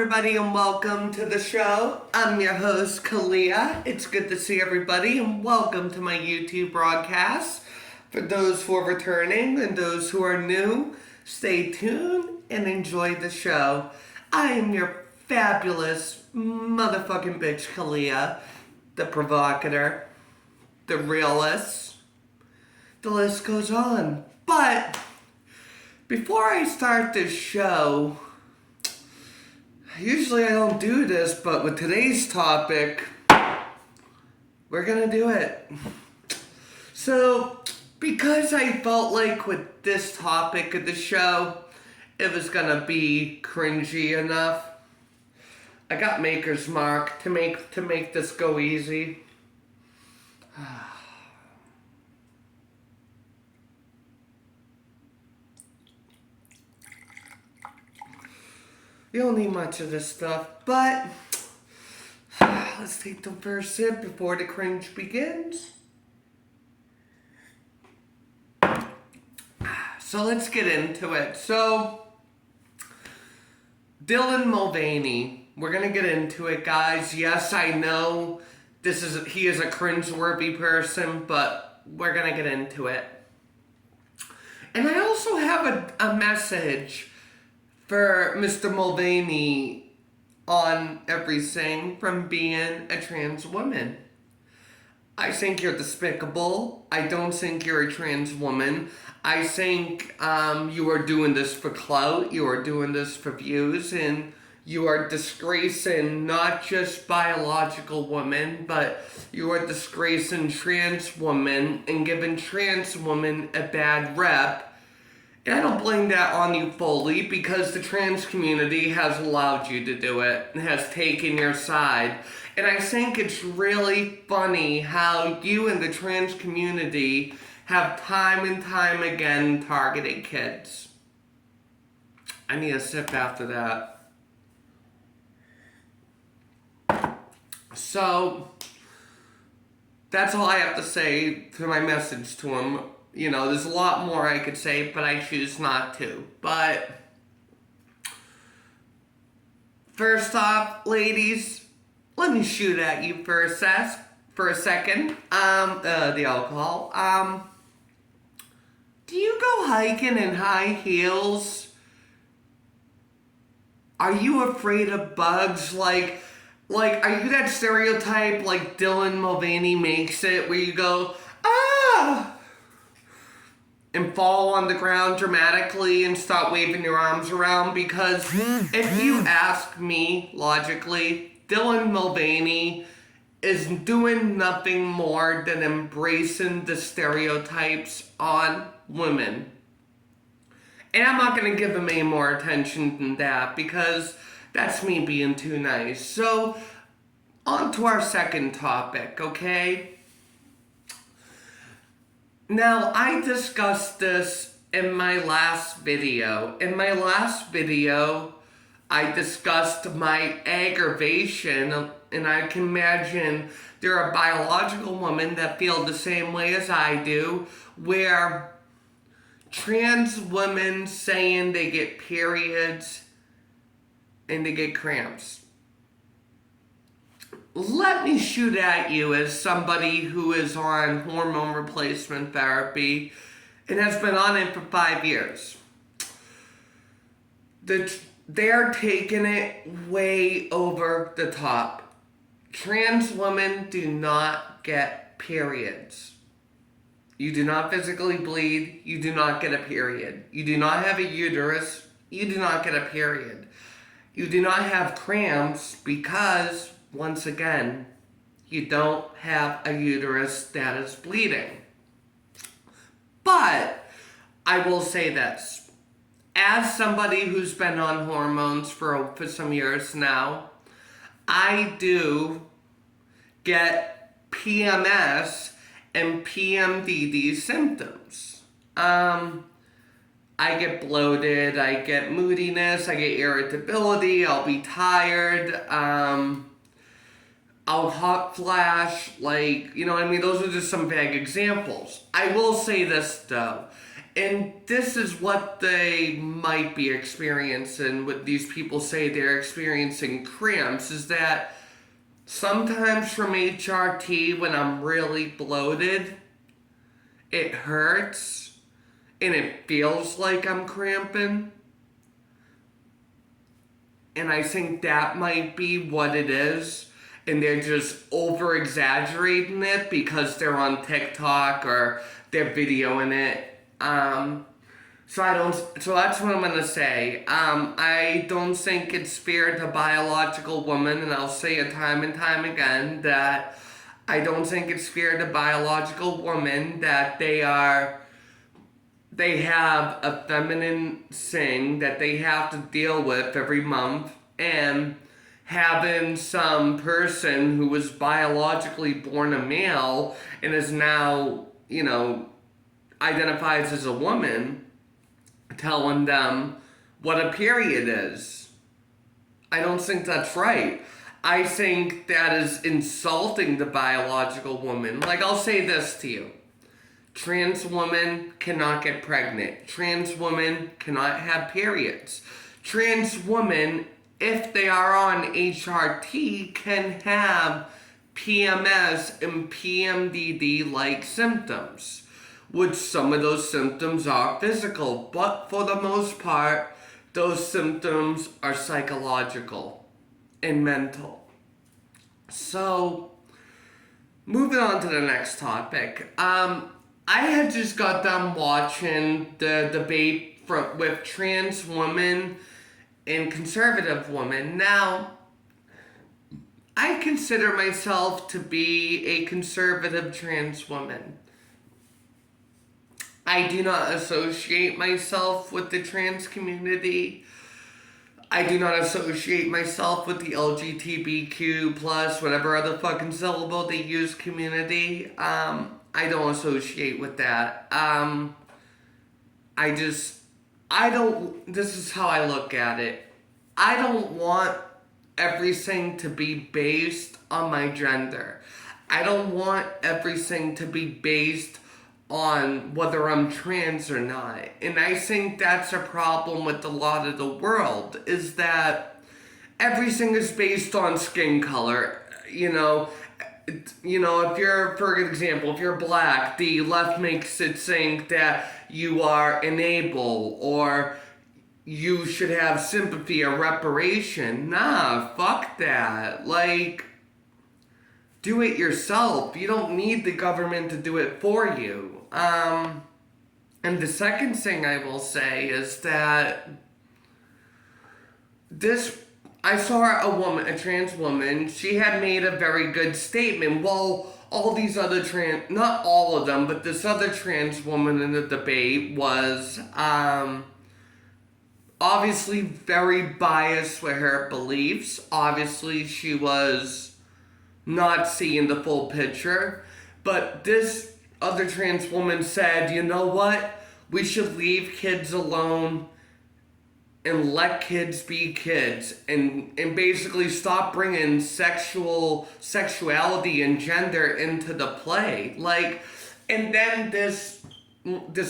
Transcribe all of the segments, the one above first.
everybody, and welcome to the show. I'm your host, Kalia. It's good to see everybody, and welcome to my YouTube broadcast. For those who are returning and those who are new, stay tuned and enjoy the show. I am your fabulous motherfucking bitch, Kalia, the provocateur, the realist. The list goes on. But before I start this show, usually I don't do this, but with today's topic, we're gonna do it. So, because I felt like with this topic of the show, it was gonna be cringy enough, I got Maker's Mark to make this go easy. You don't need much of this stuff, but let's take the first sip before the cringe begins. So let's get into it. So, Dylan Mulvaney, we're gonna get into it, guys. Yes, I know he is a cringe-worthy person, but we're gonna get into it. And I also have a message for Mr. Mulvaney on everything from being a trans woman. I think you're despicable. I don't think you're a trans woman. I think you are doing this for clout. You are doing this for views, and you are disgracing not just biological women, but you are disgracing trans women and giving trans women a bad rep. And I don't blame that on you fully, because the trans community has allowed you to do it and has taken your side. And I think it's really funny how you and the trans community have time and time again targeted kids. I need a sip after that. So, that's all I have to say to my message to him. You know, there's a lot more I could say, but I choose not to. But first off, ladies, let me shoot at you for a second. The alcohol. Do you go hiking in high heels? Are you afraid of bugs? Like, are you that stereotype like Dylan Mulvaney makes it, where you go, ah, and fall on the ground dramatically and start waving your arms around? Because if you ask me logically, Dylan Mulvaney is doing nothing more than embracing the stereotypes on women. And I'm not going to give him any more attention than that, because that's me being too nice. So, on to our second topic, okay? Now, I discussed this in my last video. In my last video, I discussed my aggravation, and I can imagine there are biological women that feel the same way as I do, where trans women saying they get periods and they get cramps. Let me shoot at you as somebody who is on hormone replacement therapy and has been on it for 5 years. They're taking it way over the top. Trans women do not get periods. You do not physically bleed. You do not get a period. You do not have a uterus. You do not get a period. You do not have cramps because, once again, you don't have a uterus that is bleeding. But I will say this. As somebody who's been on hormones for some years now, I do get PMS and PMDD symptoms. I get bloated, I get moodiness, I get irritability, I'll be tired, I'll hot flash, like, you know what I mean? Those are just some vague examples. I will say this, though. And this is what they might be experiencing, what these people say they're experiencing cramps, is that sometimes from HRT, when I'm really bloated, it hurts and it feels like I'm cramping. And I think that might be what it is. And they're just over exaggerating it because they're on TikTok or they're videoing it. So that's what I'm gonna say. I don't think it's fair to biological women, and I'll say it time and time again that I don't think it's fair to biological women that they have a feminine thing that they have to deal with every month, and having some person who was biologically born a male and is now, identifies as a woman, telling them what a period is. I don't think that's right. I think that is insulting the biological woman. Like, I'll say this to you. Trans women cannot get pregnant. Trans women cannot have periods. Trans women, if they are on HRT, can have PMS and PMDD-like symptoms, which some of those symptoms are physical, but for the most part, those symptoms are psychological and mental. So, moving on to the next topic. I had just got done watching the debate with trans women and conservative women. Now, I consider myself to be a conservative trans woman. I do not associate myself with the trans community. I do not associate myself with the LGBTQ plus whatever other fucking syllable they use community. I don't associate with that. This is how I look at it. I don't want everything to be based on my gender. I don't want everything to be based on whether I'm trans or not. And I think that's a problem with a lot of the world, is that everything is based on skin color. If you're, for example, if you're black, the left makes it think that you are enable or you should have sympathy or reparation. Nah, fuck that. Like, do it yourself. You don't need the government to do it for you. And the second thing I will say is that I saw a trans woman, she had made a very good statement. Well, all these other not all of them, but this other trans woman in the debate was, obviously very biased with her beliefs. Obviously, she was not seeing the full picture. But this other trans woman said, you know what? We should leave kids alone and let kids be kids, and basically stop bringing sexuality and gender into the play. Like, and then this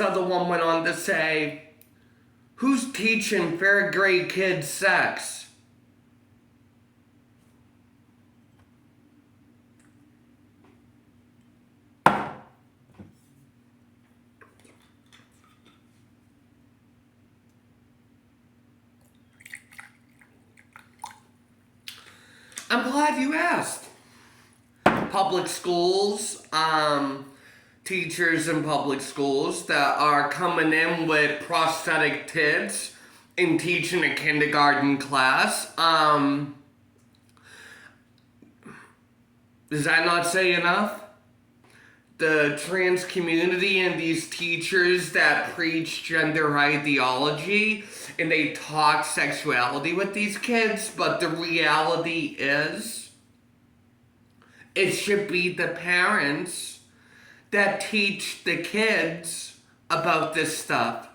other one went on to say, who's teaching third grade kids sex? I'm glad you asked. Public schools, teachers in public schools that are coming in with prosthetic tits and teaching a kindergarten class. Does that not say enough? The trans community and these teachers that preach gender ideology and they talk sexuality with these kids, but the reality is, it should be the parents that teach the kids about this stuff.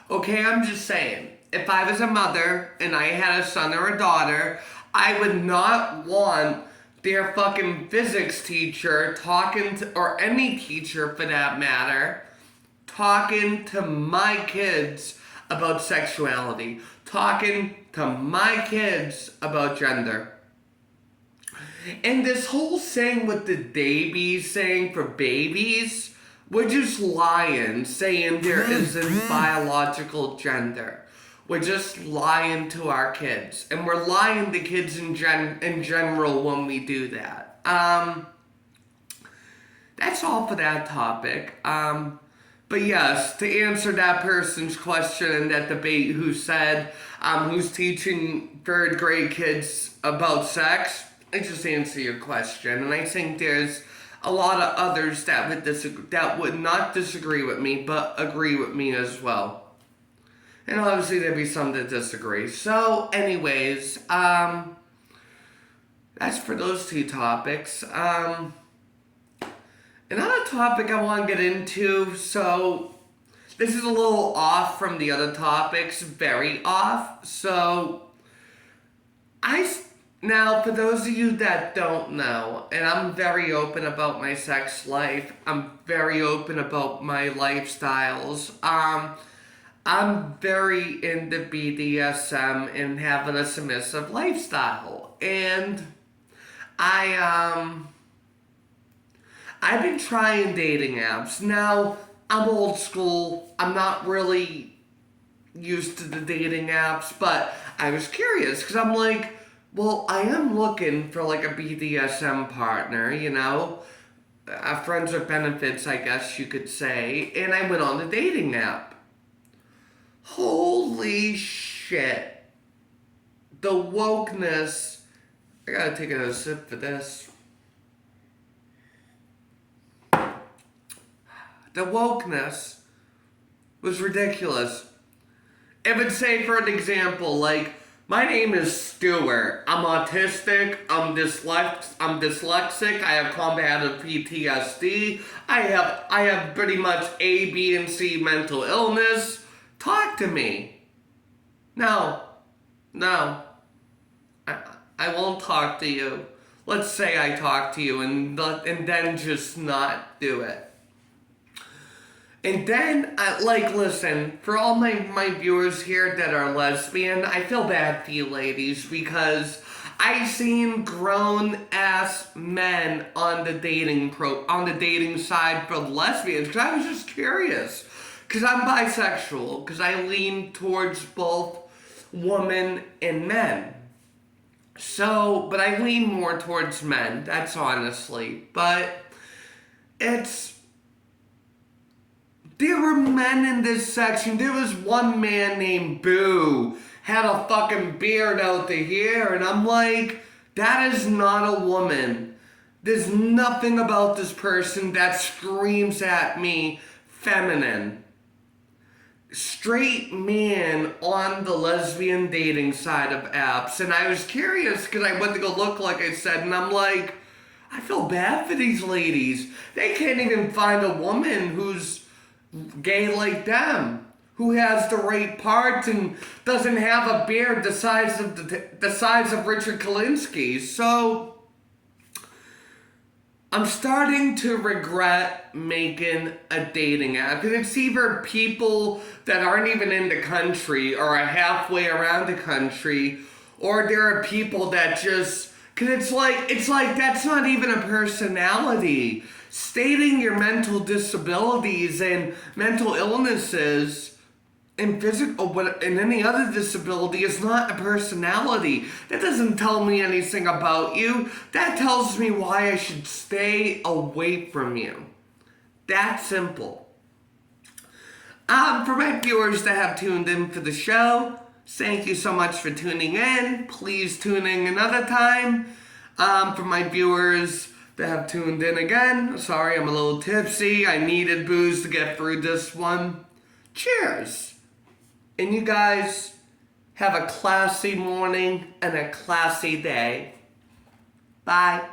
Okay, I'm just saying, if I was a mother and I had a son or a daughter, I would not want their fucking physics teacher or any teacher for that matter, talking to my kids about sexuality, talking to my kids about gender. And this whole thing with the babies saying for babies, we're just lying, saying there isn't biological gender. We're just lying to our kids. And we're lying to kids in general when we do that. That's all for that topic. But yes, to answer that person's question in that debate who said, who's teaching third grade kids about sex, I just answer your question. And I think there's a lot of others that would not disagree with me, but agree with me as well. And obviously there'd be some that disagree. So anyways, that's for those two topics. Another topic I want to get into, so this is a little off from the other topics, very off. So, now for those of you that don't know, and I'm very open about my sex life, I'm very open about my lifestyles, I'm very into BDSM and having a submissive lifestyle, and I've been trying dating apps. Now, I'm old school. I'm not really used to the dating apps, but I was curious because I'm like, well, I am looking for like a BDSM partner, you know? Friends with benefits, I guess you could say. And I went on the dating app. Holy shit. The wokeness. I gotta take a sip for this. The wokeness was ridiculous. It would say, for an example, like, my name is Stuart. I'm autistic. I'm dyslexic. I have combative PTSD. I have pretty much A, B, and C mental illness. Talk to me. No. I won't talk to you. Let's say I talk to you and then just not do it. And then, listen, for all my viewers here that are lesbian, I feel bad for you ladies because I've seen grown-ass men on the dating side for lesbians, because I was just curious. Because I'm bisexual, because I lean towards both women and men. So, but I lean more towards men, that's honestly. But there were men in this section. There was one man named Boo, had a fucking beard out to here, and I'm like, that is not a woman. There's nothing about this person that screams at me feminine. Straight man on the lesbian dating side of apps, and I was curious because I went to go look, like I said, and I'm like, I feel bad for these ladies. They can't even find a woman who's gay like them, who has the right parts and doesn't have a beard the size of Richard Kalinsky's. So I'm starting to regret making a dating app, because it's either people that aren't even in the country or are halfway around the country, or there are people that just, because it's like that's not even a personality. Stating your mental disabilities and mental illnesses and physical and any other disability is not a personality. That doesn't tell me anything about you. That tells me why I should stay away from you. That simple. For my viewers that have tuned in for the show, thank you so much for tuning in. Please tune in another time. For my viewers that have tuned in again, sorry, I'm a little tipsy. I needed booze to get through this one. Cheers. And you guys have a classy morning and a classy day. Bye.